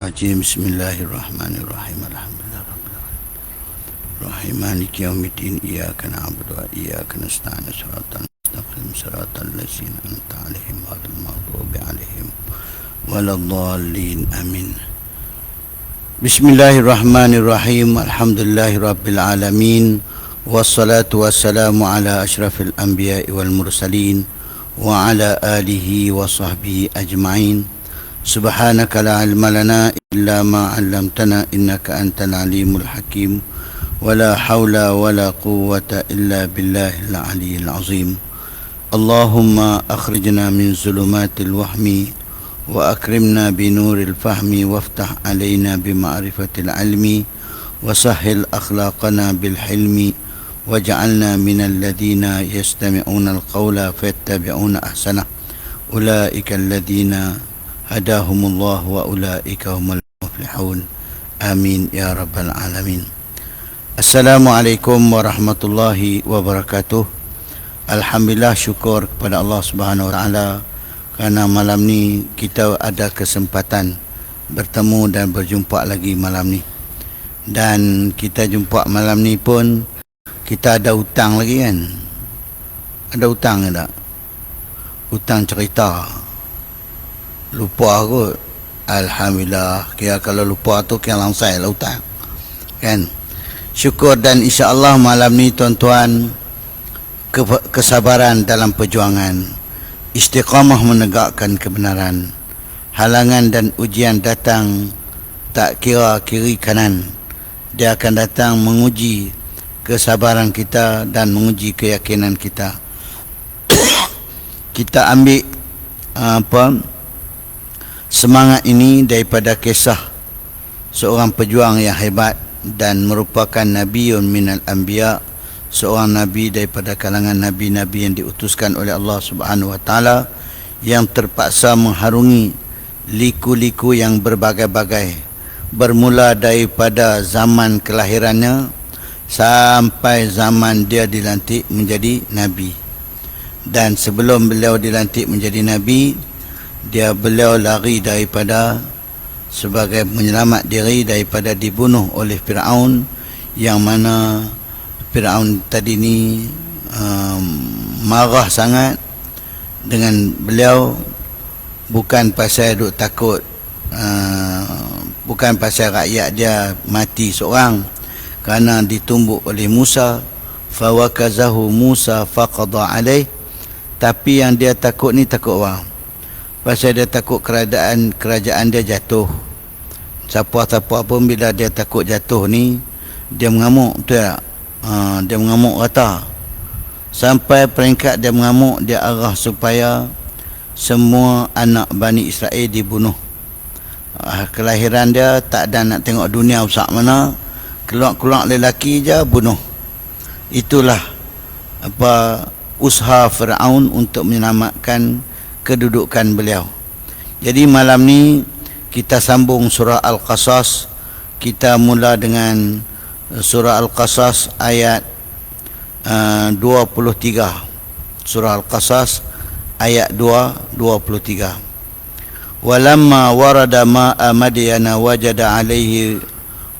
Bismillahirrahmanirrahim. Alhamdulillah rabbil alamin. Maliki yaumiddin. Iyyaka na'budu wa iyyaka nasta'in. Shiratal mustaqim. Shiratal ladzina an'amta 'alaihim ghairil maghdubi 'alaihim waladdallin. Amin. Bismillahirrahmanirrahim. Alhamdulillahi rabbil alamin. Wassalatu wassalamu ala asyrafil anbiya'i wal mursalin wa ala alihi wa sahbihi ajma'in. Subhanaka la ilma lana illa ma 'allamtana innaka antal alimul hakim. Wala haula wala quwwata illa billahil aliyyil azim. Allahumma akhrijna min zulumatil wahmi wa akrimna bi nuril fahmi waftah alaina bi ma'rifatil ilmi wa sahhil akhlaqana bil hilmi waj'alna minal ladzina yastami'una al-qawla fayattabi'una ahsana. Ulaika alladzina hadahumullah wa ulaika humul muflihun. Amin ya rabbal alamin. Assalamualaikum warahmatullahi wabarakatuh. Alhamdulillah, syukur kepada Allah Subhanahu wa taala kerana malam ni kita ada kesempatan bertemu dan berjumpa lagi malam ni. Dan kita jumpa malam ni pun kita ada hutang lagi kan? Ada hutang ke tak? Hutang cerita. Lupa kot. Alhamdulillah, kira kalau lupa tu kira langsai lah hutang kan. Syukur dan insya-Allah malam ni tuan-tuan, kesabaran dalam perjuangan, istiqamah menegakkan kebenaran. Halangan dan ujian datang tak kira kiri kanan. Dia akan datang menguji kesabaran kita dan menguji keyakinan kita. Kita ambil semangat ini daripada kisah seorang pejuang yang hebat dan merupakan nabiyyun minal anbiya, seorang nabi daripada kalangan nabi-nabi yang diutuskan oleh Allah Subhanahu wa taala, yang terpaksa mengharungi liku-liku yang berbagai-bagai, bermula daripada zaman kelahirannya sampai zaman dia dilantik menjadi nabi. Dan sebelum beliau dilantik menjadi nabi, beliau lari daripada, sebagai menyelamat diri daripada dibunuh oleh Firaun, yang mana Firaun tadi ni marah sangat dengan beliau, bukan pasal duk takut, bukan pasal rakyat dia mati seorang, kerana ditumbuk oleh Musa. Fawakazahu Musa faqada alaih. Tapi yang dia takut ni takut apa? Pasal dia takut kerajaan dia jatuh. Siapa-siapa pun bila dia takut jatuh ni, dia mengamuk, betul tak? Dia mengamuk rata. Sampai peringkat dia mengamuk, dia arah supaya semua anak Bani Israel dibunuh. Kelahiran dia tak ada nak tengok dunia besar mana, keluar-keluar lelaki je bunuh. Itulah usaha Firaun untuk menyelamatkan kedudukan beliau. Jadi malam ni kita sambung surah Al-Qasas. Kita mula dengan surah Al-Qasas ayat 23. Surah Al-Qasas ayat 23. Walamma warada ma'a madyana wajada alaihi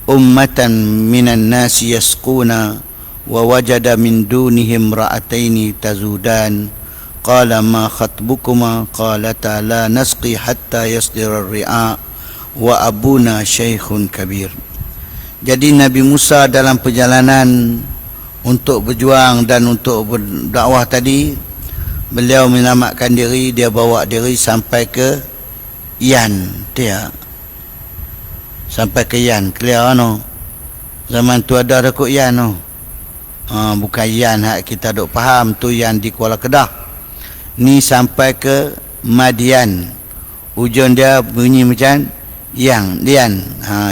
ummatan minan nasi yasquna wa wajada min dunihim ra'ataini tazudan. Qala ma khatbukuma qalata la nasqi hatta yasdira ar-ri'a wa abuna syaikhun kabir. Jadi Nabi Musa dalam perjalanan untuk berjuang dan untuk berdakwah tadi, beliau menyelamatkan diri. Dia bawa diri sampai ke Yan. Dia sampai ke Yan. Clear no? Zaman tu ada rekut Yan no? Bukan Yan hak kita duk faham tu, Yan di Kuala Kedah. Ni sampai ke Madian. Ujung dia bunyi macam Lian.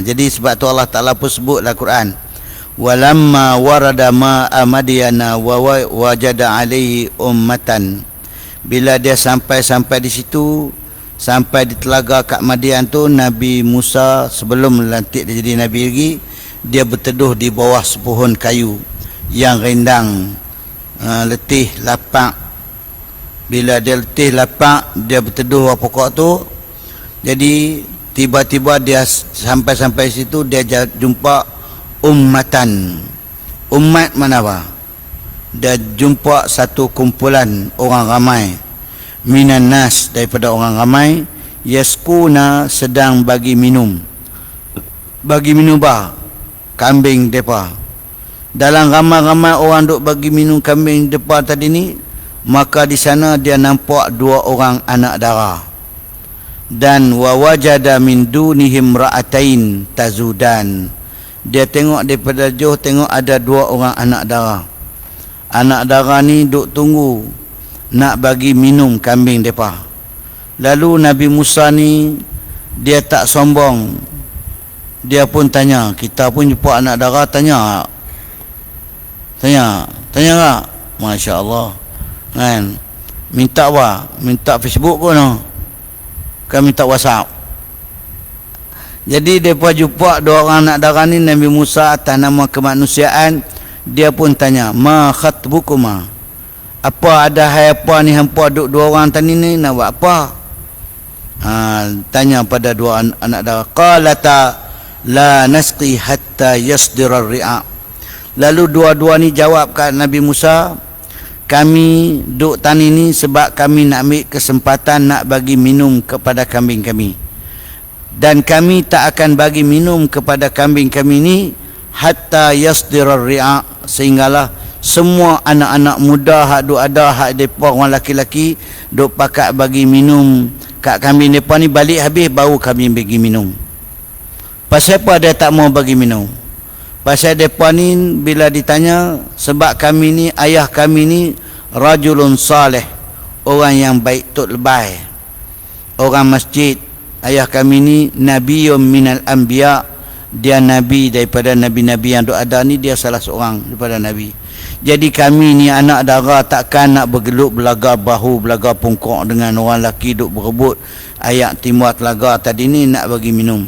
Jadi sebab tu Allah Ta'ala pun sebut dalam Quran, walamma warada ma'a madyana wa wajada alaihi ummatan. Bila dia sampai di situ, sampai di telaga kat Madian tu, Nabi Musa sebelum melantik dia jadi nabi lagi, dia berteduh di bawah sepohon kayu yang rindang, letih, lapak. Bila dia letih, lapak, dia berteduh bawah pokok tu. Jadi tiba-tiba dia sampai situ, dia jumpa ummatan. Umat mana apa? Dia jumpa satu kumpulan orang ramai, minan nas, daripada orang ramai, yaskuna, sedang bagi minum bah kambing depa. Dalam ramai-ramai orang duk bagi minum kambing depa tadi ni, maka di sana dia nampak dua orang anak dara. Dan wa wajada min dunihim ra'atain tazudan. Dia tengok daripada jauh, tengok ada dua orang anak dara. Anak dara ni duk tunggu nak bagi minum kambing depa. Lalu Nabi Musa ni dia tak sombong. Dia pun tanya, kita pun jumpa anak dara, tanya tak? Masya Allah kan. Minta apa? Minta Facebook pun no? Kan minta WhatsApp. Jadi mereka jumpa dua orang anak dara ni, Nabi Musa atas nama kemanusiaan, dia pun tanya, ma khatbukuma, apa ada hai apa ni hampa duk dua orang tadi ni nak buat apa? Tanya pada dua anak dara. Qalata la nasqi hatta yasdira ar-ri'a. Lalu dua-dua ni jawab kat Nabi Musa, kami duk tani ni sebab kami nak ambil kesempatan nak bagi minum kepada kambing kami. Dan kami tak akan bagi minum kepada kambing kami ni hatta yasdira ar-ri'a, sehinggalah semua anak-anak muda hak duk ada, hak depa orang laki-laki duk pakat bagi minum kat kambing depa ni, balik habis baru kami bagi minum. Pasal apa dia tak mau bagi minum? Pasal depa ni bila ditanya, sebab kami ni, ayah kami ni rajulun salih, orang yang baik tok lebay, orang masjid. Ayah kami ni nabiyyun minal anbiya, dia nabi daripada nabi-nabi yang duk ada ni, dia salah seorang daripada nabi. Jadi kami ni anak dara takkan nak bergelut belaga bahu, belaga pungkok dengan orang lelaki duk berebut ayak timba telaga tadi ni nak bagi minum.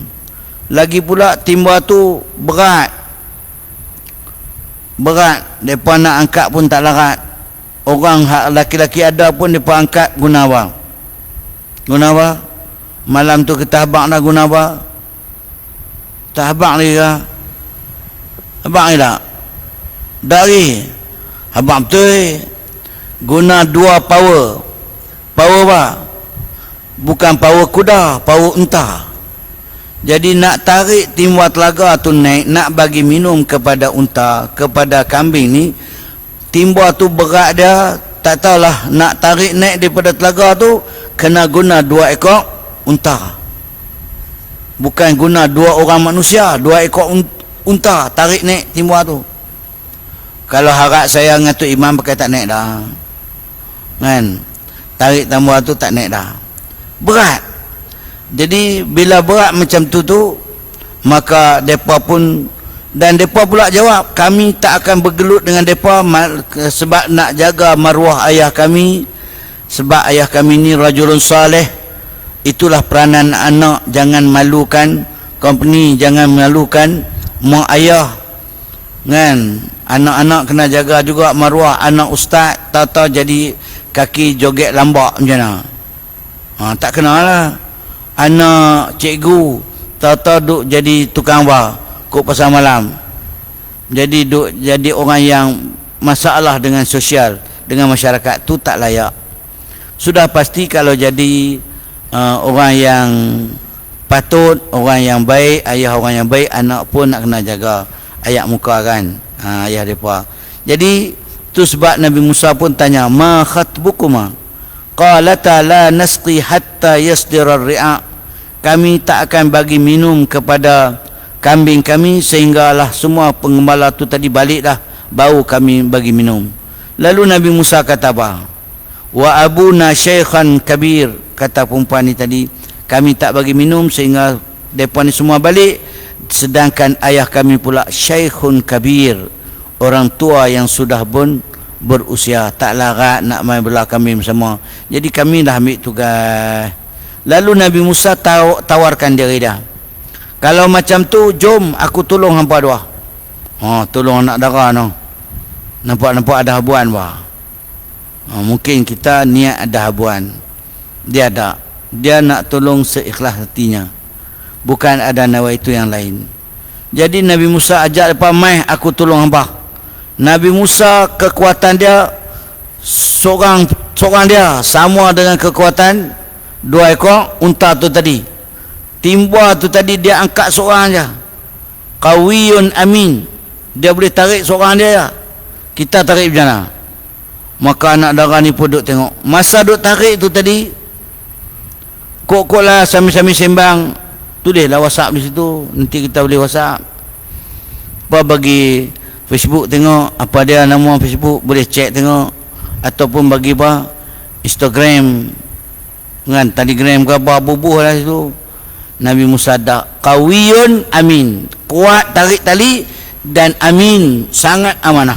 Lagi pula timba tu berat, mereka nak angkat pun tak larat. Orang hak laki-laki ada pun mereka angkat guna apa? Malam tu kita habak dah guna apa? Tak habak lagi ke? Habak lagi tak? Dari habak betul. Guna dua power. Power apa? Bukan power kuda, power unta. Jadi nak tarik timba telaga tu naik, nak bagi minum kepada unta, kepada kambing ni, timba tu berat dia, tak tahulah nak tarik naik daripada telaga tu, kena guna dua ekor unta. Bukan guna dua orang manusia, dua ekor unta tarik naik timba tu. Kalau harap saya dengan Tok Imam pakai tak naik dah kan, tarik timba tu tak naik dah, berat. Jadi bila berat macam tu maka depa pun, dan depa pula jawab, kami tak akan bergelut dengan depa sebab nak jaga maruah ayah kami, sebab ayah kami ni rajulun salih. Itulah peranan anak, jangan malukan company, jangan malukan mak ayah kan. Anak-anak kena jaga juga maruah. Anak ustaz tahu-tahu jadi kaki joget lambak macam mana, tak kenalah. Anak cikgu tahu-tahu duk jadi tukang kok pasal malam, jadi duk jadi orang yang masalah dengan sosial, dengan masyarakat, tu tak layak. Sudah pasti kalau jadi orang yang patut, orang yang baik, ayah orang yang baik, anak pun nak kena jaga ayat muka kan, ayah mereka. Jadi tu sebab Nabi Musa pun tanya, ma khatbukuma? Qalata la nasqi hatta yasdira ar-ri'a. Kami tak akan bagi minum kepada kambing kami sehinggalah semua pengembala tu tadi balik dah, baru kami bagi minum. Lalu Nabi Musa kata apa? Wa abuna syaikhan kabir. Kata perempuan ni tadi, kami tak bagi minum sehingga mereka ni semua balik, sedangkan ayah kami pula syaikhun kabir, orang tua yang sudah pun berusia, tak larat nak main belah kambing semua. Jadi kami dah ambil tugas. Lalu Nabi Musa tawarkan diri dia, kalau macam tu jom aku tolong hampa dua. Tolong anak dara no. Nampak ada habuan bah. Mungkin kita niat ada habuan. Dia nak tolong seikhlas hatinya. bukan ada nawaitu yang lain. Jadi Nabi Musa ajak depa, mai aku tolong hamba. Nabi Musa kekuatan dia seorang dia sama dengan kekuatan 2 ekor unta tu tadi. Timba tu tadi dia angkat seorang aja. Qawiyun amin. Dia boleh tarik seorang dia. Kita tarik macam mana? Maka anak dara ni pun duk tengok. Masa duk tarik tu tadi, kok lah sami-sami sembang. Tulislah WhatsApp di situ. Nanti kita boleh WhatsApp. Apa bagi Facebook tengok. Apa dia nama Facebook, boleh cek tengok. Ataupun bagi apa? Instagram. Kan Telegram ke apa, bubuh lah situ. Nabi Musa dak qawiyun amin, kuat tarik tali dan amin, sangat amanah.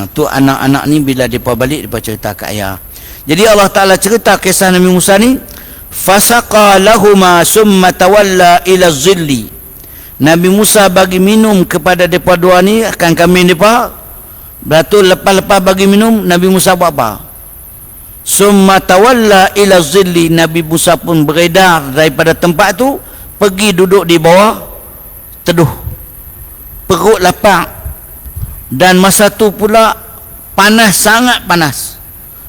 Tu anak-anak ni bila depa balik depa cerita ke ayah. Jadi Allah Taala cerita kisah Nabi Musa ni, fasaqa lahuma summa tawalla ila zilli. Nabi Musa bagi minum kepada depa dua ni, akan kambing depa. Beratu lepas-lepas bagi minum, Nabi Musa buat apa? Summa tawalla ila zilli. Nabi Musa pun beredar daripada tempat tu, pergi duduk di bawah teduh. Perut lapang. Dan masa tu pula panas, sangat panas.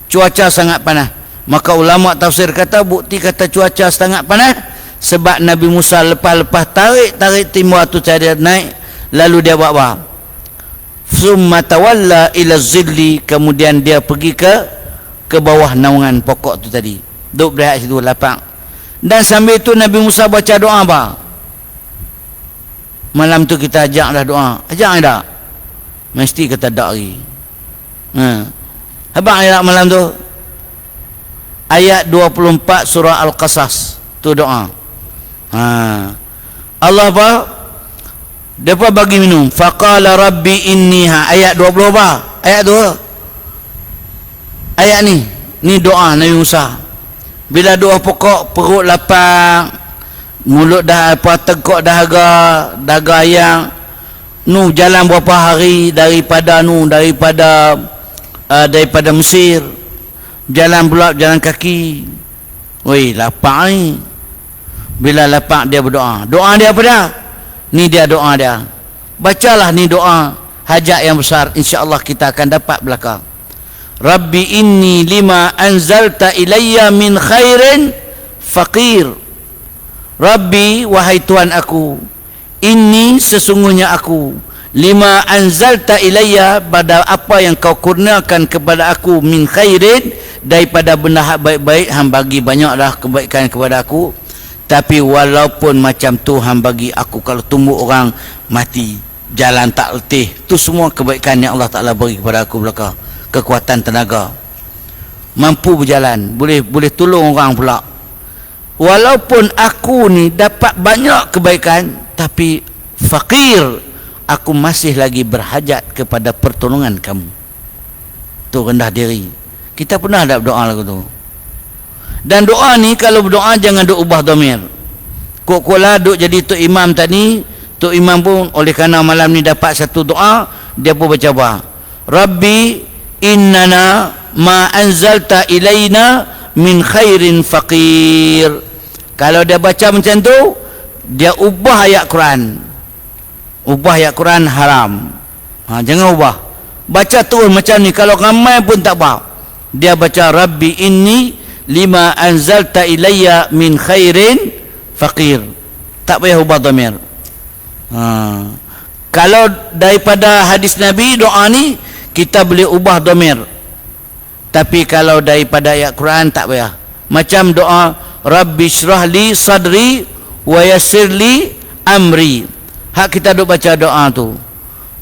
Cuaca sangat panas. Maka ulama tafsir kata, bukti kata cuaca sangat panas sebab Nabi Musa lepas-lepas tarik timba tu cara naik, lalu dia buat apa? Summa tawalla ila zilli. Kemudian dia pergi ke bawah naungan pokok tu tadi, duduk berehat situ lapang. Dan sambil tu Nabi Musa baca doa apa? Malam tu kita ajak dah doa. Ajak tak? Mesti kata tak lagi. Abang ayat malam tu ayat 24 surah Al-Qasas tu doa. Allah apa? Depa bagi minum. Faqala rabbi inniha. Ayat 20 apa? Ayat 2. Ayat ni doa Nabi Musa. Bila doa pokok, perut lapang, mulut dah apa, tegak dahaga yang jalan berapa hari daripada Mesir, jalan pula jalan kaki. Woi, lapang ni. Bila lapang dia berdoa. Doa dia apa dah? Ni dia doa dia. Bacalah ni doa hajat yang besar, insya-Allah kita akan dapat belakang. Rabbi inni lima anzalta ilayya min khairin faqir. Rabbi, wahai Tuhan aku, inni sesungguhnya aku, lima anzalta ilayya, pada apa yang kau kurniakan kepada aku, min khairin, daripada benda baik-baik. Hang bagi banyaklah kebaikan kepada aku, tapi walaupun macam tu hang bagi aku, kalau tumbuk orang mati, jalan tak letih, tu semua kebaikan yang Allah Ta'ala beri kepada aku belaka. Kekuatan tenaga, mampu berjalan, boleh tolong orang pula. Walaupun aku ni dapat banyak kebaikan, tapi fakir, aku masih lagi berhajat kepada pertolongan kamu. Tu rendah diri. Kita pernah ada berdoa lagu tu. Dan doa ni kalau berdoa jangan duk ubah dhamir. Kok-koklah duk jadi Tok Imam tadi. Tok Imam pun oleh kerana malam ni dapat satu doa, dia pun baca apa? Rabbi innana ma anzalta ilaina min khairin faqir. Kalau dia baca macam tu, dia ubah ayat Quran. Ubah ayat Quran haram. Jangan ubah. Baca terus macam ni. Kalau ramai pun tak apa. Dia baca Rabbi inni lima anzalta ilayya min khairin faqir. Tak payah ubah dhamir. Kalau daripada hadis Nabi doa ni kita boleh ubah dhamir. Tapi kalau daripada ayat Quran tak payah. Macam doa Rabbi syrah li sadri wa yassir li amri. Hak kita duk baca doa tu.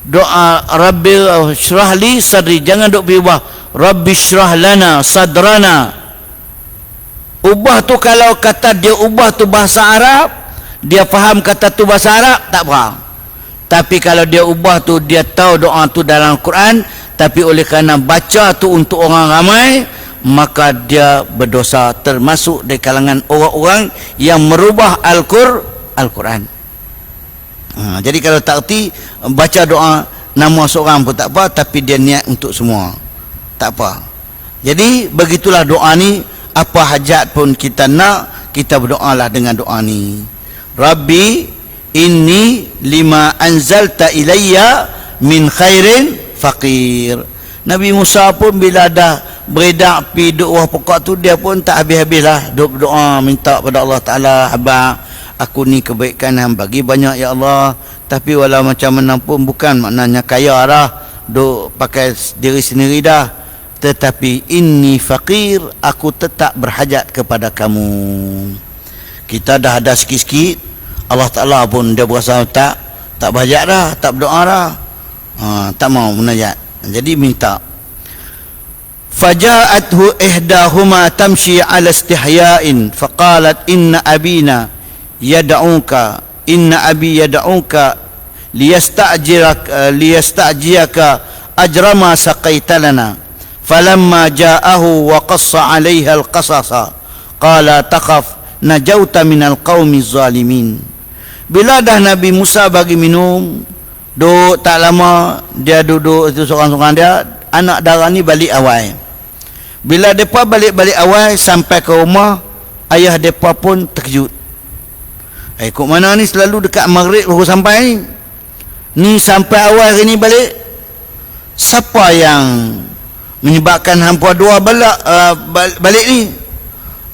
Doa Rabbi syrah li sadri, jangan duk ubah Rabbi syrah lana sadrana. Ubah tu kalau kata dia ubah tu bahasa Arab, dia faham kata tu bahasa Arab, tak faham. Tapi kalau dia ubah tu, dia tahu doa tu dalam Quran, tapi oleh kerana baca tu untuk orang ramai, maka dia berdosa, termasuk dari kalangan orang-orang yang merubah Al-Quran. Jadi kalau tak erti, baca doa nama seorang pun tak apa, tapi dia niat untuk semua, tak apa. Jadi begitulah doa ni. Apa hajat pun kita nak, kita berdoalah dengan doa ni. Rabbi inni lima anzalta ilayya min khairin faqir. Nabi Musa pun bila dah beredar pi duk bawah pokok tu, dia pun tak habis-habislah duk berdoa minta pada Allah Taala, abang aku ni kebaikan hang bagi banyak ya Allah, tapi walau macam mana pun bukan maknanya kaya dah, duk pakai diri sendiri dah, tetapi inni faqir, aku tetap berhajat kepada kamu. Kita dah ada sikit-sikit, Allah Ta'ala pun dia berasa tak berhajat dah, tak berdoa dah, tak mau munajat, jadi minta. Faja'athu ihdahuma tamshi ala istihya'in faqalat inna abina yad'uka, inna abi yad'uka liyasta'jiyaka ajra ma saqaita lana. Falamma ja'ahu wa qassa 'alayha al-qasasa qala taqaf najauta minal qaumi zalimin. Bila dah Nabi Musa bagi minum, duduk tak lama dia duduk itu seorang-seorang dia, anak dara ni balik awal. Bila depa balik awal sampai ke rumah, ayah depa pun terkejut. Kok mana ni selalu dekat maghrib baru sampai ni sampai awal hari ni balik. Siapa yang menyebabkan hampa dua balik ni?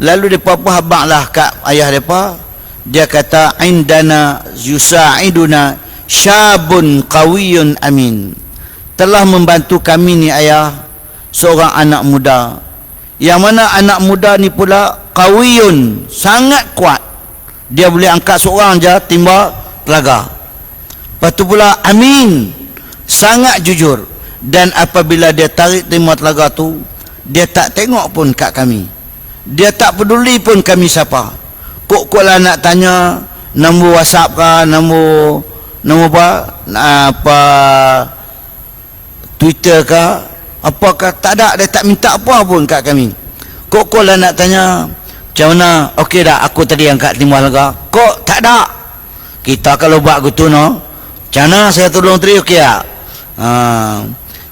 Lalu depa pun habaqlah kat ayah depa. Dia kata indana yusa'iduna syabun qawiyyun amin. Telah membantu kami ni ayah seorang anak muda, yang mana anak muda ni pula qawiyyun, sangat kuat. Dia boleh angkat seorang je timba telaga. Lepas tu pula amin, sangat jujur. Dan apabila dia tarik timba telaga tu, dia tak tengok pun kat kami, dia tak peduli pun kami siapa. Kok lah nak tanya nombor WhatsApp ke, nombor apa Twitter ke, apakah, tak ada, dia tak minta apa pun kat kami. Kok lah nak tanya macam mana, okey dah aku tadi angkat timba telaga, kok tak ada. Kita kalau buat gitu no, macam mana saya tolong tadi, okey tak?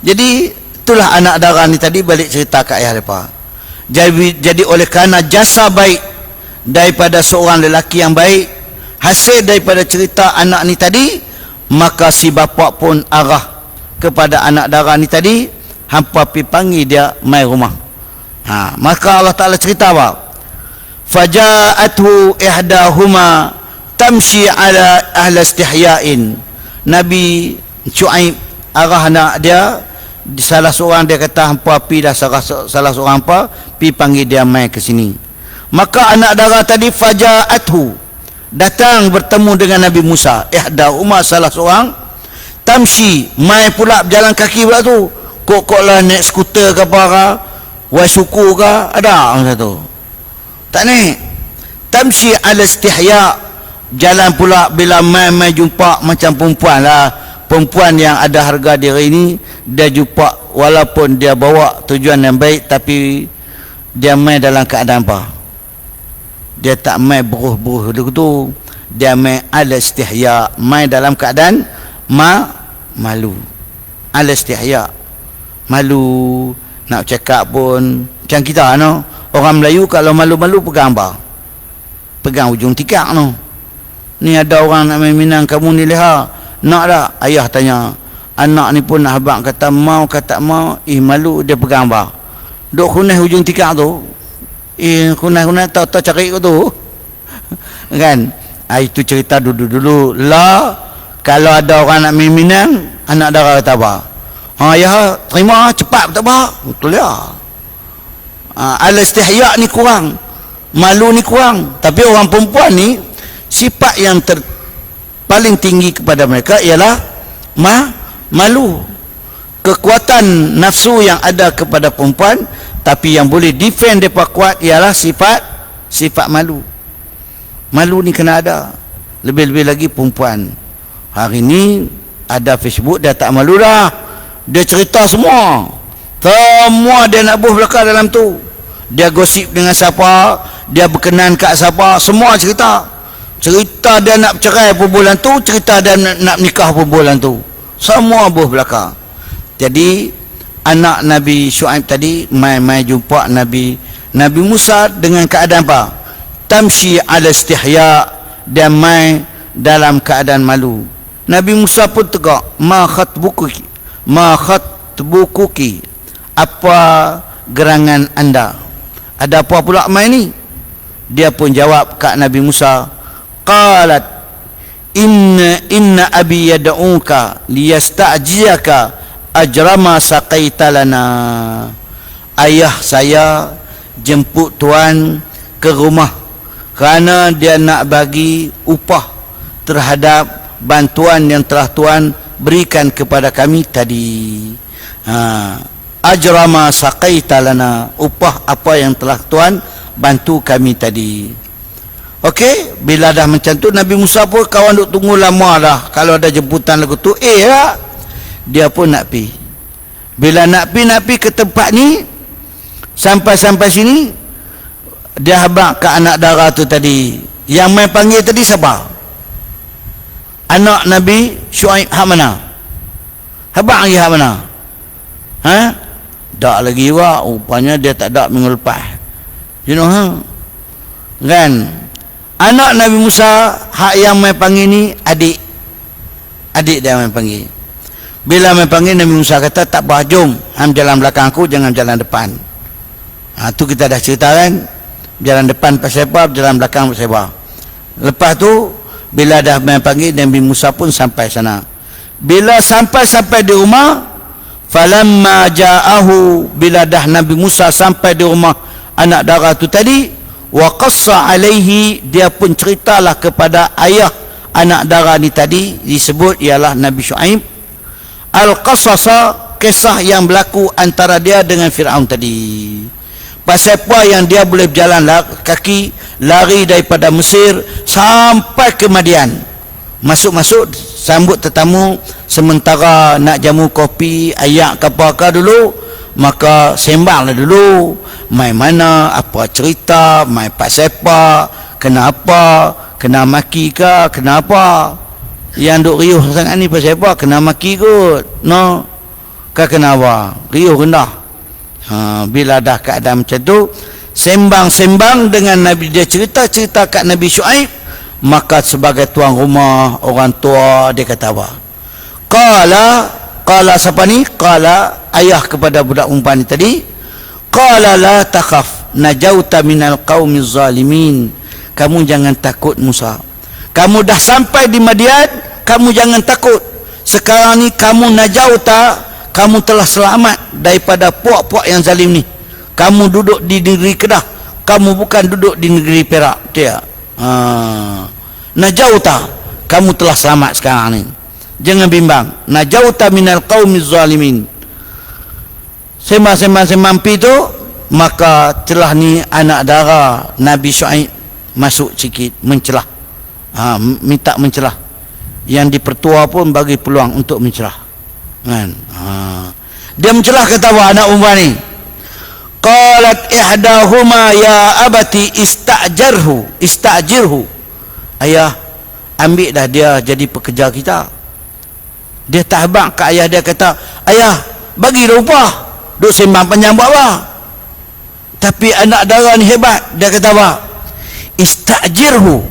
Jadi itulah anak dara ni tadi balik cerita kat ayah mereka. Jadi oleh kerana jasa baik daripada seorang lelaki yang baik, hasil daripada cerita anak ni tadi, maka si bapa pun arah kepada anak dara ni tadi, hampa pi panggil dia mai rumah. Maka Allah Ta'ala cerita apa? Faja'athu ihdahuma tamshi ala ahli istihya'in. Nabi Syuaib arah anak dia, salah seorang dia kata hampa pi dah, salah seorang hampa pi panggil dia mai ke sini. Maka anak dara tadi faja'athu, datang bertemu dengan Nabi Musa. Ihdahuma, salah seorang, tamshi, mai pula berjalan kaki pula tu. Kok lah naik skuter ke apa ke, wai suku ke, ada orang satu tak naik. Tamshi ala istihya, jalan pula bila mai jumpa macam perempuan lah, perempuan yang ada harga diri ni, dia jumpa walaupun dia bawa tujuan yang baik, tapi dia mai dalam keadaan apa? Dia tak mai buruh-buruh tu, dia mai ala istihya, mai dalam keadaan malu. Ala istihya, malu, nak cakap pun macam kita no. Orang Melayu kalau malu-malu pegang apa? Pegang ujung tikar no. Ni ada orang nak main Minang, kamu ni leha, nak tak? Ayah tanya, anak ni pun nak habaq, kata mau kata mau, malu, dia pegang apa? Duk kunah ujung tikar tu, kunah tahu cari tu kan. Itu cerita dulu lah. Kalau ada orang nak main Minang, anak dara kata apa? Ya terima cepat, tak apa, betul ya. Al-istihya ni kurang, malu ni kurang. Tapi orang perempuan ni, sifat yang paling tinggi kepada mereka ialah malu. Kekuatan nafsu yang ada kepada perempuan, tapi yang boleh defend mereka kuat ialah sifat malu. Malu ni kena ada. Lebih-lebih lagi perempuan. Hari ni ada Facebook, dia tak malu dah, dia cerita semua dia nak buh belakang dalam tu, dia gosip dengan siapa, dia berkenan kat siapa, semua cerita dia nak bercerai pun bulan tu, cerita dia nak nikah pun bulan tu, semua buh belakang. Jadi anak Nabi Syuaib tadi mai jumpa Nabi Musa dengan keadaan apa? Tamshi ala istihya, dan mai dalam keadaan malu. Nabi Musa pun tegak, ma khatbuki, apa gerangan anda? Ada apa pula mai ni? Dia pun jawab kat Nabi Musa, qalat inna abi yad'uka liyasta'jiyaka ajrama saqaita lana. Ayah saya jemput tuan ke rumah kerana dia nak bagi upah terhadap bantuan yang telah tuan berikan kepada kami tadi. Ajrama saqaita lana, upah apa yang telah tuan bantu kami tadi. Okey, bila dah macam tu Nabi Musa pun kawan duk tunggu lama dah. Kalau ada jemputan lagu tu, lah dia pun nak pi. Bila nak pi ke tempat ni, sampai sini dia habaq ke anak dara tu tadi. Yang main panggil tadi siapa? Anak Nabi Syuaib hak mana? Habaq lagi hak mana? Tak lagi wak, rupanya dia tak ada minggu lepas. You know, kan? Anak Nabi Musa hak yang main panggil ni adik dia main panggil. Bila main panggil, Nabi Musa kata, tak apa, jom jalan belakang aku, jangan jalan depan. Tu kita dah cerita kan, jalan depan pasal apa, jalan belakang pasal apa. Lepas tu bila dah main panggil, Nabi Musa pun sampai sana. Bila sampai di rumah, falamma ja'ahu, bila dah Nabi Musa sampai di rumah anak dara tu tadi, wa qassa alaihi, dia pun ceritalah kepada ayah anak dara ni tadi, disebut ialah Nabi Syuaib, al-qasasa, kisah yang berlaku antara dia dengan Fir'aun tadi. Pasal apa yang dia boleh berjalan kaki, lari daripada Mesir sampai ke Madian, masuk sambut tetamu, sementara nak jamu kopi, ayak ke apa dulu, maka sembanglah dulu, mai mana, apa cerita, mai pasal apa, kenapa, kena maki ke, kenapa yang duk riuh sangat ni pasal apa, kena maki kot, no, ke kenapa, riuh rendah. Bila dah keadaan macam tu, sembang dengan Nabi, dia cerita kat Nabi Syuaib, maka sebagai tuan rumah, orang tua, dia kata apa? Qala siapa ni? Qala ayah kepada budak umpan ni tadi. Qala la takhaf, najauta minal qaumiz zalimin. Kamu jangan takut Musa. Kamu dah sampai di Madian, kamu jangan takut. Sekarang ni kamu najauta, kamu telah selamat daripada puak-puak yang zalim ni. Kamu duduk di negeri Kedah, kamu bukan duduk di negeri Perak. Dia najauta, kamu telah selamat sekarang ni. Jangan bimbang. Najauta minal qaumiz zalimin. Sembang pi tu, maka telah ni anak dara Nabi Syuaib masuk sikit mencelah. Minta mencelah. Yang dipertua pun bagi peluang untuk mencelah. Kan? Dia mencelah, kata apa anak umpan ni? Qalat ihdahuma ya abati istajirhu. Ayah, ambil dah dia jadi pekerja kita. Dia tak habaq ke ayah dia, kata, ayah, bagi dah upah, duk sembang panjang buat apa? Tapi anak dara ni hebat, dia kata apa? Istajirhu,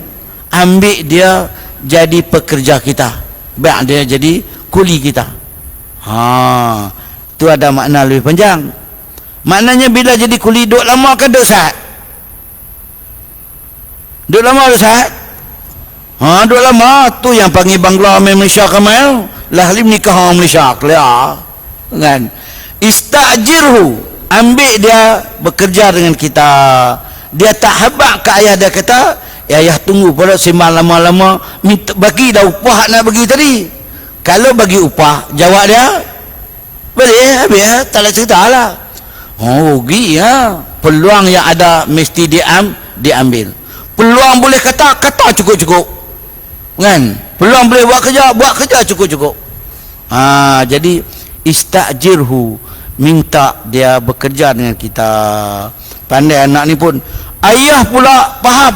ambil dia jadi pekerja kita, baik dia jadi kuli kita. Itu ada makna lebih panjang. Maknanya bila jadi kuli, duduk lama kan duduk saat? Duduk lama duduk saat? Duduk lama. Tu yang panggil Bangla Malaysia Kamal lah, lim nikah Malaysia kelia kan. Istajirhu, ambil dia bekerja dengan kita. Dia tak habaq ke ayah dia, kata, ayah tunggu pada sembang lama-lama, minta bagi dah upah nak bagi tadi. Kalau bagi upah, jawab dia, boleh, habis, tak nak cerita lah. Rugi ya. Peluang yang ada mesti diambil. Peluang boleh kata cukup-cukup. Kan? Peluang boleh buat kerja cukup-cukup. Jadi istajirhu, minta dia bekerja dengan kita. Pandai anak ni pun. Ayah pula faham.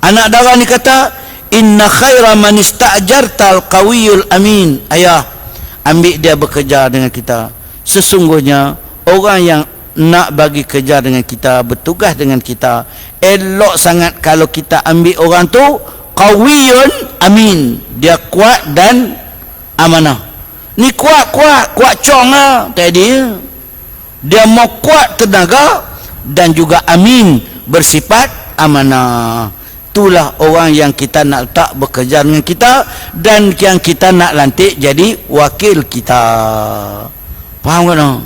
Anak dara ni kata, inna khaira man istajartal qawiyul amin. Ayah, ambil dia bekerja dengan kita. Sesungguhnya orang yang nak bagi kerja dengan kita, bertugas dengan kita, elok sangat kalau kita ambil orang tu qawiyun amin, dia kuat dan amanah. Ni kuat cong lah tadi, dia mau kuat tenaga dan juga amin, bersifat amanah. Itulah orang yang kita nak letak bekerja dengan kita dan yang kita nak lantik jadi wakil kita. Faham kan?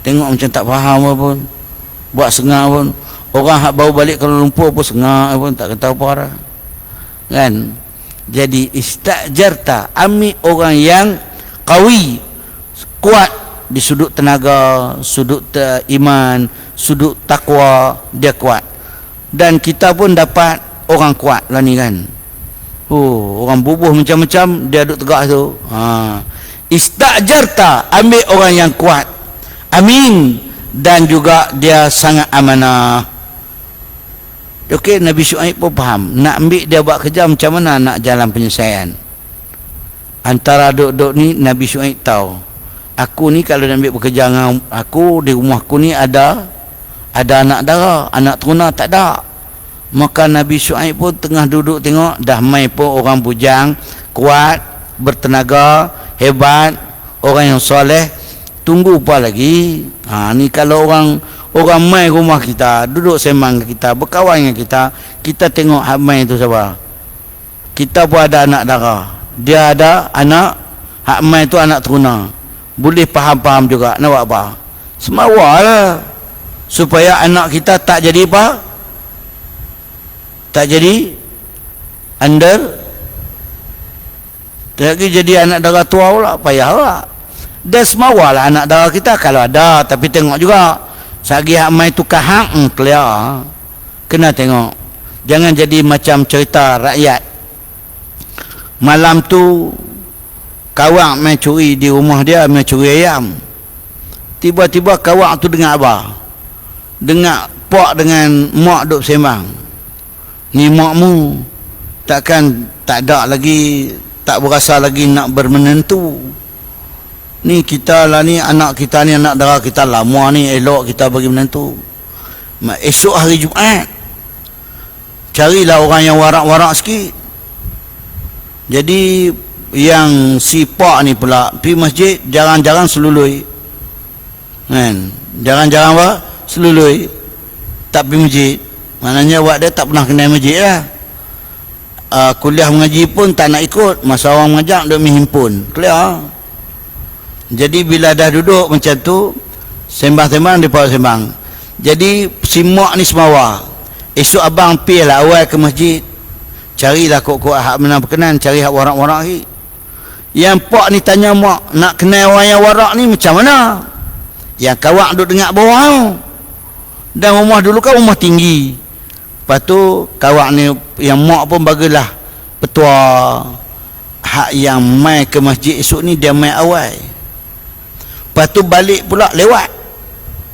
Tengok macam tak faham pun, buat sengah pun. Orang hak baru balik Kuala Lumpur pun sengah pun, tak tahu apa arah. Kan? Jadi istajarta, ambil orang yang qawi, kuat di sudut tenaga, sudut iman, sudut takwa, dia kuat. Dan kita pun dapat orang kuat lah ni kan. Orang bubuh macam-macam, dia duduk tegak tu. Istajarta, ambil orang yang kuat, amin, dan juga dia sangat amanah. Okey, Nabi Syuaib pun faham, nak ambil dia buat kerja macam mana nak jalan penyelesaian. Antara duk-duk ni Nabi Syuaib tahu, aku ni kalau nak ambil bekerja dengan aku, di rumah aku ni ada anak dara, anak teruna tak ada. Maka Nabi Syuaib pun tengah duduk tengok, dah mai pun orang bujang, kuat, bertenaga, hebat, orang yang soleh, tunggu apa lagi. Ni kalau orang mai rumah kita, duduk sembang kita, berkawan dengan kita tengok hak mai tu siapa. Kita pun ada anak dara, dia ada anak, hak mai tu anak teruna, boleh faham-faham juga nak buat apa. Semawalah supaya anak kita tak jadi apa? Tak jadi lagi jadi anak dara tua pula, payahlah. Dan semawalah anak dara kita kalau ada, tapi tengok juga sagi hak mai tu kahak clear. Kena tengok. Jangan jadi macam cerita rakyat. Malam tu kawak mai curi di rumah dia, mai curi ayam. Tiba-tiba kawak tu dengar apa? Dengar pak dengan mak duk sembang. Ni makmu takkan tak ada lagi, tak berasa lagi nak bermenentu. Ni kita lah ni, anak kita ni, anak dara kita lama ni, elok kita bagi menentu. Esok hari Jumaat carilah orang yang warak-warak sikit. Jadi yang si pak ni pula pergi masjid jarang-jarang selului kan, jarang-jarang apa? Selului, tak pergi masjid. Maknanya buat dia tak pernah kenal masjid lah. Kuliah mengaji pun tak nak ikut, masa orang mengajak dia menghimpun, clear. Jadi bila dah duduk macam tu, sembang-sembang, dia bawa sembang. Jadi si mak ni semawa, esok abang pergi lah awal ke masjid, carilah kok-kok hak mana berkenan, cari hak warak-warak lagi. Yang pak ni tanya mak, nak kenal orang yang warak ni macam mana? Yang kawak duduk dengar bawah tu. Dan rumah dulu kan rumah tinggi. Lepas tu kawak ni, yang mak pun bagilah petua, hak yang mai ke masjid esok ni dia mai awal. Lepas tu balik pula lewat.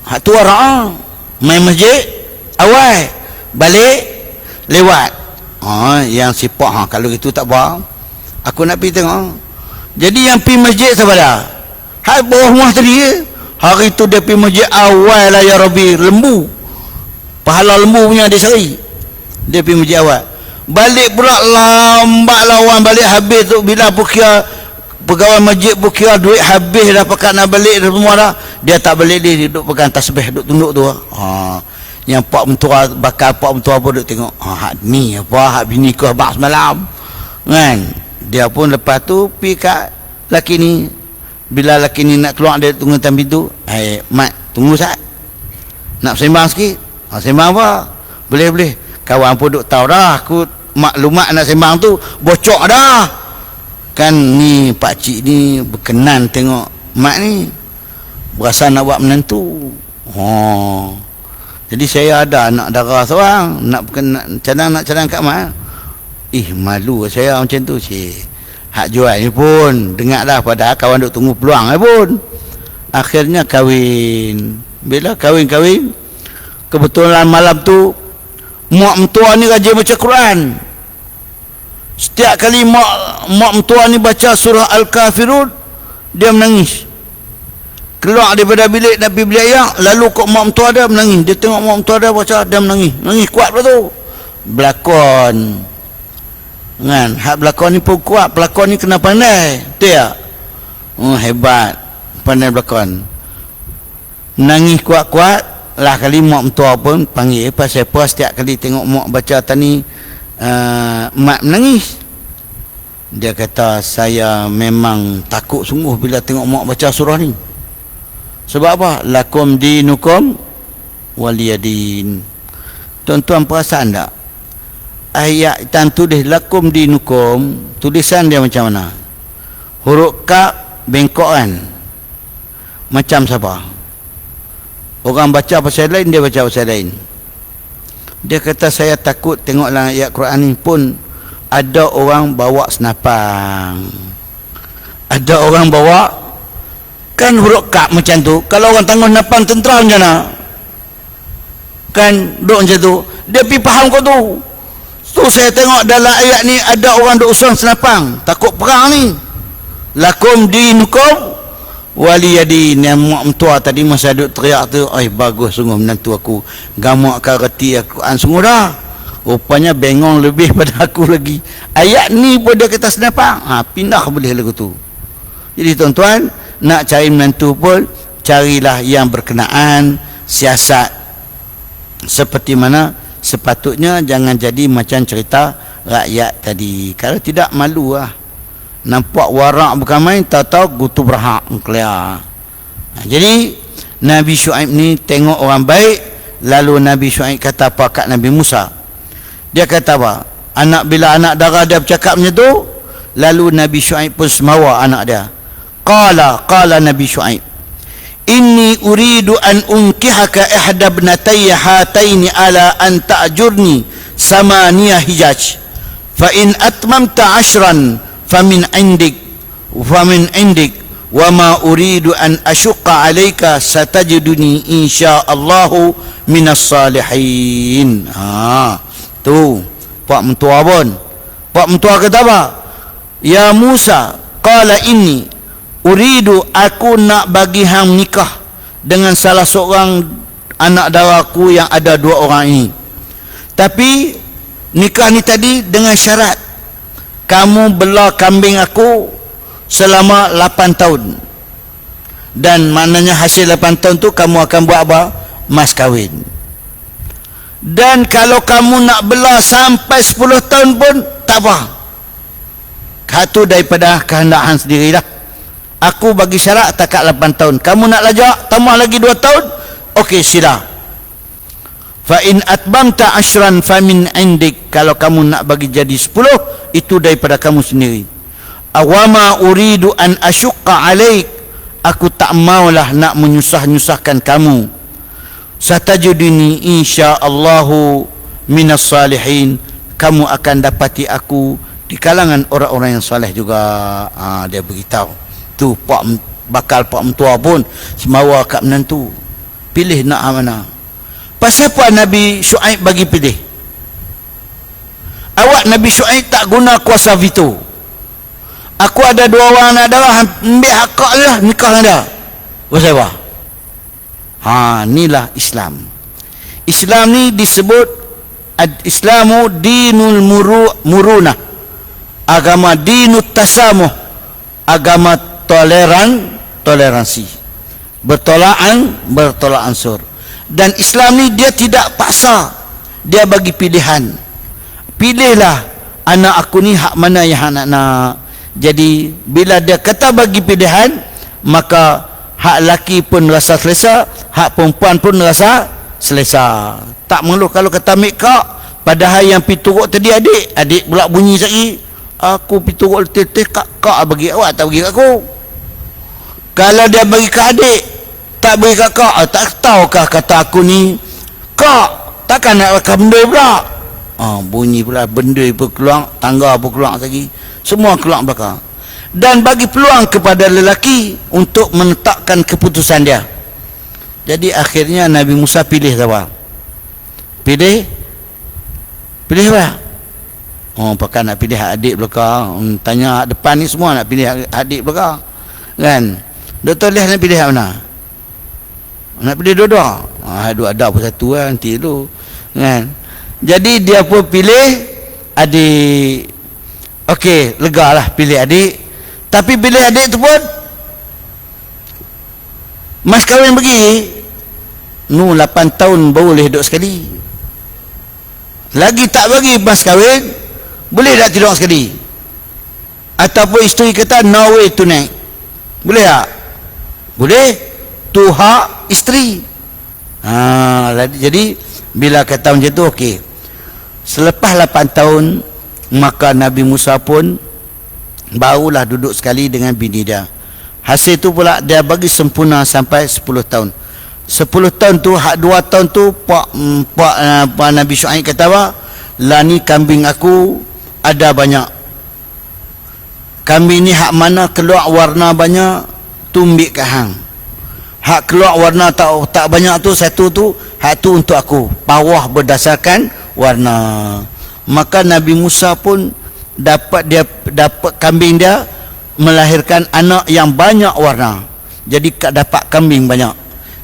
Hak tu warak, mai masjid awal, balik lewat. Yang sifat kalau gitu tak apa, aku nak pergi tengok. Jadi yang pergi masjid siapa dah? Hak bawah rumah tadi. Hari tu dia pergi masjid awal lah ya Rabbi, lembu, pahala lembu punya dia sari. Dia pergi masjid awal, balik pula lambat lawan, balik habis tu. Bila pukir pegawai masjid pukir duit habis dah, pakat nak balik semua dah, dia tak balik, dia duduk pegang tasbih, duduk tunduk tu. Yang pak mentua, bakal pak mentua pun duduk tengok, hak ni apa, hak bini ku abang semalam kan. Dia pun lepas tu pergi kat laki ni. Bila laki ni nak keluar, dia tunggu dalam pintu. Mat, tunggu sat, nak sembang sikit. Sembang apa? Boleh. Kawan pun duk tahu dah, aku maklumat nak sembang tu bocok dah kan. Ni pakcik ni berkenan tengok mak ni, berasa nak buat menentu. Jadi saya ada anak dara seorang, nak cadang kat mak. Malu saya macam tu. Hak jual ni pun dengar dah, padahal kawan duk tunggu peluang pun. Akhirnya kahwin. Bila kahwin, kebetulan malam tu mak mentua ni rajin baca Quran. Setiap kali mak mentua ni baca surah Al-Kafirun, dia menangis. keluar daripada bilik Nabi beliau, lalu kok mak mentua dia menangis. Dia tengok mak mentua dia baca, dia menangis kuat pula tu. Berlakon kan, hak berlakon ni pun kuat, pelakon ni kena pandai, betul tak? Hebat, pandai berlakon. Menangis kuat-kuat lah, kali mak mentua pun panggil. Pasal apa setiap kali tengok mak baca tani mak menangis? Dia kata, saya memang takut sungguh bila tengok mak baca surah ni. Sebab apa? Lakum dinukum waliyadin. Tuan-tuan perasan tak? Ayat dan tulis lakum dinukum, tulisan dia macam mana? Huruf kaf bengkok kan? Macam siapa? Orang baca pasal lain, dia baca pasal lain. Dia kata, saya takut tengoklah ayat Quran ni pun ada orang bawa senapang. Ada orang bawa, kan huruf kaf macam tu. Kalau orang tangguh senapang tentera macam mana? Kan duk macam tu. Dia pergi faham kau tu. Tu saya tengok dalam ayat ni ada orang duk usang senapang, takut perang ni. Lakum dinukum waliyadin. Yang mak mentua tadi masa duk teriak tu, bagus sungguh menantu aku, gamak kareti Al-Quran sungguh dah. Rupanya bengong lebih pada aku lagi. Ayat ni pun dia kata senapang. Pindah boleh lagu tu. Jadi tuan-tuan, nak cari menantu pun carilah yang berkenaan siasat seperti mana sepatutnya. Jangan jadi macam cerita rakyat tadi. Kalau tidak, malu lah. Nampak warak bukan main, tahu-tahu gutu berhak clear. Jadi Nabi Syuaib ni tengok orang baik. Lalu Nabi Syuaib kata apa kat Nabi Musa? Dia kata apa? Bila anak dara dia bercakap macam tu, lalu Nabi Syuaib pun semawa anak dia. Qala Nabi Syuaib, inni uridu an unkihaka ihda ibnatayya hataini ala an ta'jurni samaniyah hijaj, fa in atmamta 'ashran famin 'indik wa ma uridu an ashqa 'alayka satajiduni insyaallahu minas salihin. Tu pak mentua pun. Pak mentua kata apa? Ya Musa, qala inni uridu, aku nak bagi hang nikah dengan salah seorang anak daraku yang ada dua orang ini. Tapi nikah ni tadi dengan syarat kamu bela kambing aku selama 8 tahun. Dan maknanya hasil 8 tahun tu kamu akan buat apa? Mas kahwin. Dan kalau kamu nak bela sampai 10 tahun pun tak apa. Itu daripada kehendak hang sendirilah. Aku bagi syarat takat 8 tahun. Kamu nak lajak tambah lagi 2 tahun, okey sila. Fa in atbamta 'ashran famin 'indik. Kalau kamu nak bagi jadi 10, itu daripada kamu sendiri. Awama uridu an asyqa 'alaik. Aku tak maulah nak menyusah-nyusahkan kamu. Satajuduni insyaallahu minas salihin. Kamu akan dapati aku di kalangan orang-orang yang soleh juga. Dia beritahu. Tu bakal pak mentua pun semawa kat menantu. Pilih nak mana. Pasal apa Nabi Syuaib bagi pilih? Awak Nabi Syuaib tak guna kuasa veto. Aku ada 2 orang anak darah, ambil hak kau lah, nikah dengan dia. Pasal apa? Inilah Islam. Islam ni disebut Islamu dinul murunah. Agama dinut tasamuh. Agama toleransi. Bertolak ansur. Dan Islam ni dia tidak paksa. Dia bagi pilihan. Pilihlah anak aku ni hak mana yang nak. Jadi bila dia kata bagi pilihan, maka hak laki pun rasa selesa, hak perempuan pun rasa selesa. Tak perlu kalau kata ambil kak, padahal yang pi turut tadi adik pula bunyi sekali, aku pi turut letih kak bagi awak, tak bagi kat aku. Kalau dia bagi kat adik, tak bagi kat kak, tak tahukah kata aku ni kak, takkan nak rakam benda pula. Bunyi pula benda pun keluar, tangga pun keluar lagi, semua keluar belakang. Dan bagi peluang kepada lelaki untuk menetapkan keputusan dia. Jadi akhirnya Nabi Musa pilih apa? Pilih apa? Pakai nak pilih adik belakang. Tanya depan ni semua nak pilih adik belakang. Kan? Dr. Liah nak pilih mana? Nak pilih dua-dua. Dua ada pun satu lah nanti tu. Kan? Jadi dia pun pilih adik. Okey, lega lah pilih adik. Tapi pilih adik tu pun mas kahwin bagi 8 tahun baru boleh hidup sekali. Lagi tak bagi mas kahwin, boleh tak tidur sekali? Ataupun isteri kata no way tonight, boleh tak? Boleh. Tu hak isteri. Jadi bila kata macam tu, okey. Selepas 8 tahun, maka Nabi Musa pun barulah duduk sekali dengan bini dia. Hasil tu pula dia bagi sempurna sampai 10 tahun. 10 tahun tu, hak 2 tahun tu Pak Nabi Syuaib kata apa? Lah ni kambing aku ada banyak. Kambing ni hak mana keluar warna banyak, tumbik ke hang. Hak keluar warna tak banyak tu, satu tu, hak tu untuk aku. Pawah berdasarkan warna. Maka Nabi Musa pun dapat kambing dia melahirkan anak yang banyak warna. Jadi dapat kambing banyak.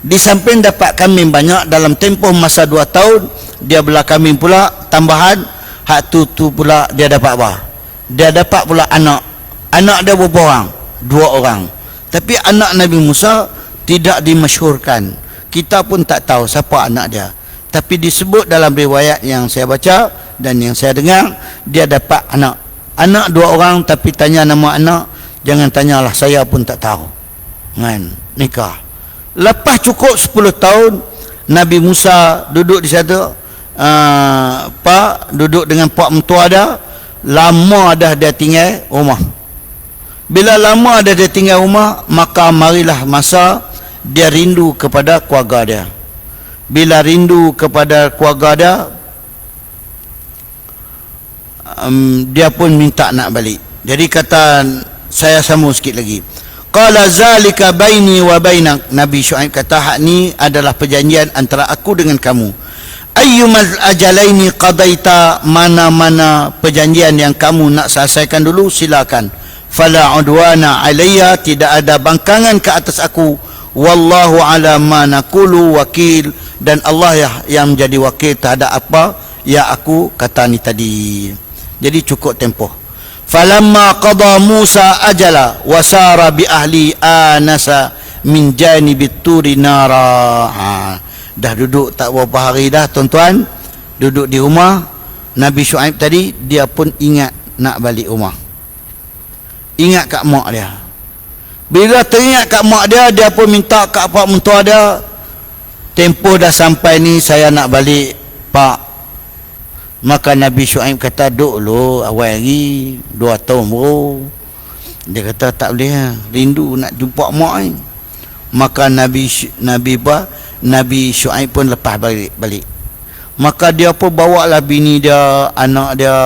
Di samping dapat kambing banyak, dalam tempoh masa 2 tahun dia belah kambing pula tambahan. Hak tu pula dia dapat apa? Dia dapat pula anak. Anak dia berapa orang? 2 orang. Tapi anak Nabi Musa tidak dimasyhurkan. Kita pun tak tahu siapa anak dia. Tapi disebut dalam riwayat yang saya baca dan yang saya dengar, dia dapat anak. Anak 2 orang, tapi tanya nama anak, jangan tanyalah, saya pun tak tahu. Kan? Nikah. Lepas cukup 10 tahun, Nabi Musa duduk di situ, duduk dengan pak mentua dia. Lama dah dia tinggal rumah. Bila lama dah dia tinggal rumah, maka marilah masa dia rindu kepada keluarga dia. Bila rindu kepada keluarga dia, dia pun minta nak balik. Jadi kata, saya sambung sikit lagi. Qala zalika baini wa bainak. Nabi Syuaib kata, hak ni adalah perjanjian antara aku dengan kamu. Ayyumal ajalaini qadaita, mana-mana perjanjian yang kamu nak selesaikan dulu, silakan. Fala udwana alayya, tidak ada bangkangan ke atas aku. Wallahu ala ma naqulu wakil, dan Allah yang menjadi wakil terhadap apa yang aku kata ni tadi. Jadi cukup tempoh. Falamma qada Musa ajala wasara bi ahli anasa min janibit turi nara. Dah duduk tak berapa hari dah tuan-tuan, duduk di rumah Nabi Syuaib tadi, dia pun ingat nak balik rumah. Ingat kat mak dia. Bila teringat kat mak dia, dia pun minta kat pak mentua dia, tempoh dah sampai ni, saya nak balik pak. Maka Nabi Syuaib kata, duk lo awal lagi 2 tahun bro. Dia kata tak boleh, rindu nak jumpa mak ni. Maka Nabi Syuaib pun lepas balik. Maka dia pun bawa lah bini dia, anak dia,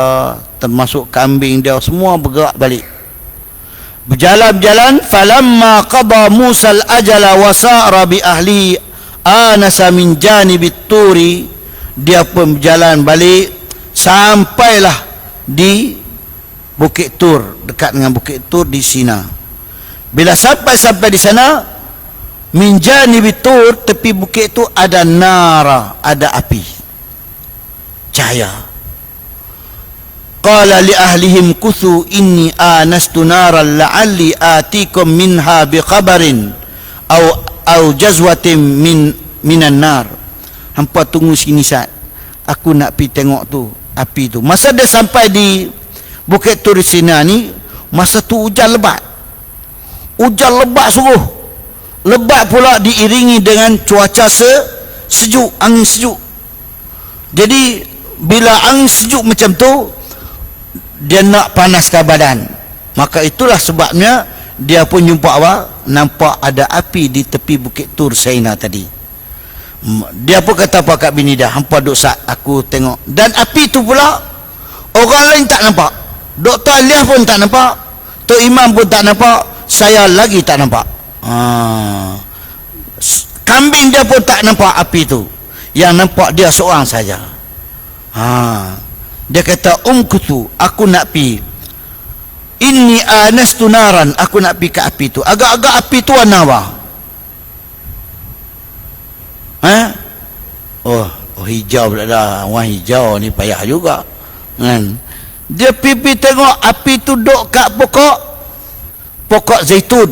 termasuk kambing dia, semua bergerak balik. Berjalan-jalan, falamma qada Musa al-ajala wa sa'ra bi ahli anasa min janibit turi, dia pun berjalan balik sampailah di Bukit Tur, dekat dengan Bukit Tur di Sina. Bila sampai di sana, min janibit tur, tepi bukit tu ada nara, ada api, cahaya. Qala li ahlihim kuthu inni anastu naran la'alli atikum minha biqabarin au jazwatin minan nar. Hampa tunggu sini sat, aku nak pi tengok tu api tu. Masa dia sampai di Bukit Tur Sina ni, masa tu hujan lebat sungguh. Lebat pula diiringi dengan cuaca sejuk, angin sejuk. Jadi bila angin sejuk macam tu, dia nak panaskan badan. Maka itulah sebabnya dia pun jumpa apa? Nampak ada api di tepi Bukit Tur Sina tadi. Dia pun kata apa kat bini dia, hampa duk sat, aku tengok. Dan api tu pula orang lain tak nampak. Dr. Aliah pun tak nampak, Tok Imam pun tak nampak, saya lagi tak nampak. Kambing dia pun tak nampak api tu. Yang nampak dia seorang saja. Dia kata, umkutu, aku nak pi. Inni anastu naran, aku nak pi ke api tu. Agak-agak api tu warna apa? hijau pula dah. Warna hijau ni payah juga kan. Dia pipi tengok api tu duk kat pokok zaitun,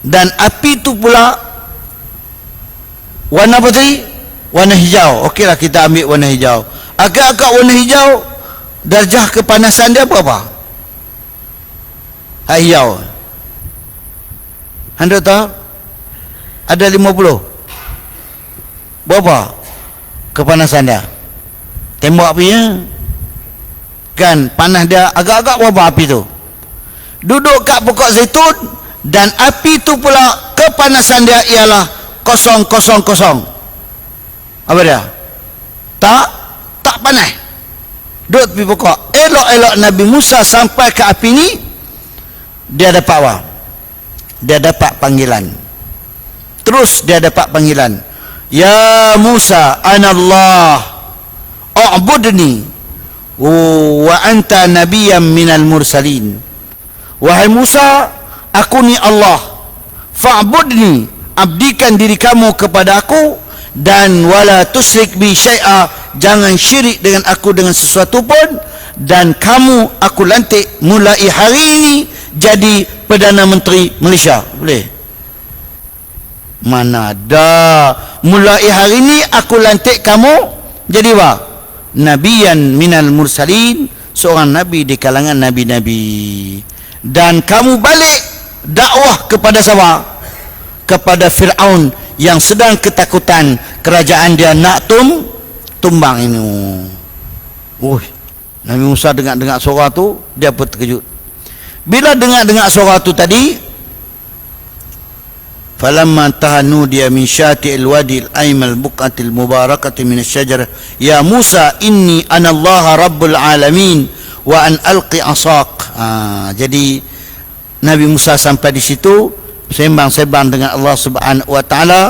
dan api tu pula warna apa tadi? Warna hijau. Okeylah, kita ambil warna hijau. Agak-agak warna hijau, darjah kepanasan dia berapa? Hijau. Anda tahu? Ada 50. Berapa kepanasan dia? Tembak apinya kan, panas dia agak-agak berapa api tu? Duduk kat pokok zaitun, dan api tu pula kepanasan dia ialah 000. Apa dia? Tak panas. Duduk tepi pokok. Elok-elok Nabi Musa sampai ke api ni, dia dapat apa? Dia dapat panggilan. Terus dia dapat panggilan. Ya Musa, anallah, u'budni wa anta nabiyyam minal mursalin. Wahai Musa, aku ni Allah, fa'budni, abdikan diri kamu kepada aku, dan wala tusyrik bi syai'a, jangan syirik dengan aku dengan sesuatu pun, dan kamu aku lantik mulai hari ini jadi Perdana Menteri Malaysia. Boleh? Mana ada, mulai hari ini aku lantik kamu jadi apa? Nabiyan minal mursalin, seorang nabi di kalangan nabi-nabi. Dan kamu balik dakwah kepada siapa? Kepada Fir'aun yang sedang ketakutan kerajaan dia nak tumbang ini. Nabi Musa dengar suara tu, dia pun terkejut. Bila dengar suara tu tadi, falamma tahanu dia min syati'il wadil aimal buqatil mubarakati min asyajarah ya Musa inni anallaha rabbul alamin wa an alqi asak. Jadi Nabi Musa sampai di situ sembang-sembang dengan Allah Subhanahu wa taala,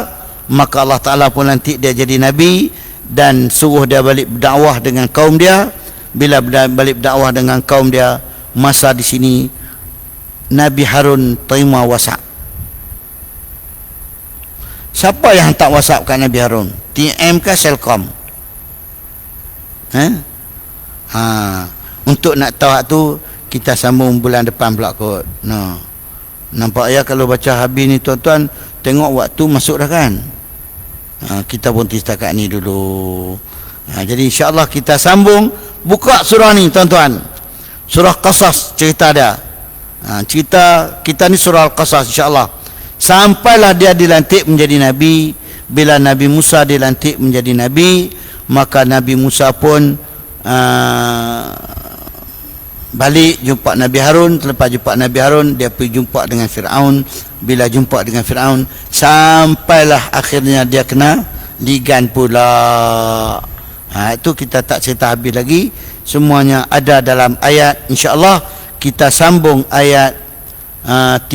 maka Allah Taala pun lantik dia jadi nabi dan suruh dia balik berdakwah dengan kaum dia. Bila balik berdakwah dengan kaum dia, masa di sini Nabi Harun terima WhatsApp. Siapa yang hantar WhatsApp kat Nabi Harun? TM ke Selcom? Untuk nak tahu tu, kita sambung bulan depan pula kot. Nampak ya, kalau baca habis ni tuan-tuan, tengok waktu masuk dah kan. Kita pun setakat ni dulu. Jadi insyaAllah kita sambung, buka surah ni tuan-tuan. Surah Qasas, cerita dia. Cerita kita ni surah Al-Qasas insyaAllah. Sampailah dia dilantik menjadi nabi. Bila Nabi Musa dilantik menjadi nabi, maka Nabi Musa pun balik jumpa Nabi Harun. Selepas jumpa Nabi Harun, dia pergi jumpa dengan Fir'aun. Bila jumpa dengan Fir'aun, sampailah akhirnya dia kena ligan pula. Itu kita tak cerita habis lagi. Semuanya ada dalam ayat. InsyaAllah kita sambung ayat 30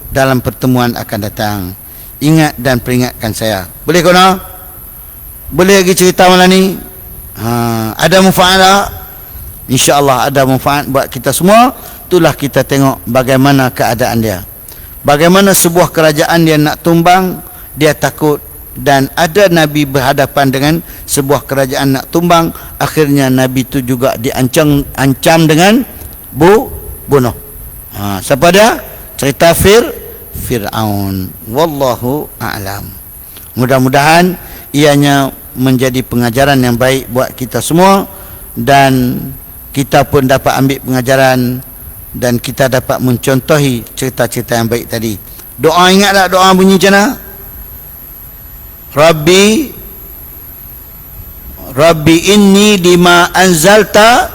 dalam pertemuan akan datang. Ingat dan peringatkan saya. Boleh kau nak? Boleh lagi cerita malam ni? Ada manfaat tak? InsyaAllah ada manfaat buat kita semua. Itulah kita tengok bagaimana keadaan dia. Bagaimana sebuah kerajaan dia nak tumbang, dia takut. Dan ada Nabi berhadapan dengan sebuah kerajaan nak tumbang. Akhirnya Nabi itu juga diancam dengan bunuh. Siapa dia? Cerita Fir'aun. Wallahu a'lam. Mudah-mudahan ianya menjadi pengajaran yang baik buat kita semua, dan kita pun dapat ambil pengajaran, dan kita dapat mencontohi cerita-cerita yang baik tadi. Doa, ingat tak doa bunyi macam mana? Rabbi inni lima anzalta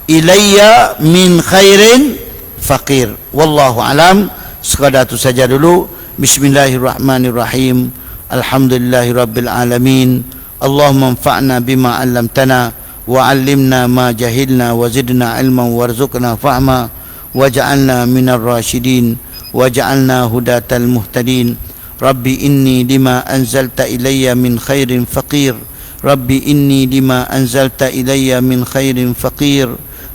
ilayya min khairin faqir. Wallahu alam. Sekadar itu saja dulu. Bismillahirrahmanirrahim. Alhamdulillahirabbil alamin. Allahumma anfa'na bima 'allamtana wa 'allimna ma jahilna wa zidna ilman warzuqna fahma waj'alna minar rasyidin waj'alna hudatal muhtadin. Rabbi inni lima anzalta ilayya min khairin faqir. Rabbi inni lima anzalta ilayya min khairin faqir.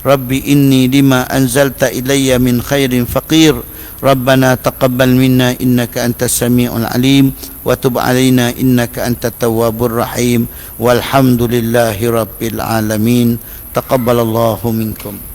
Rabbi inni lima anzalta ilayya min khairin faqir. Rabbana taqabbal minna innaka antas sami'ul alim wa tub alaina innaka antat tawwabur rahim walhamdulillahi rabbil alamin. Taqabbalallahu minkum.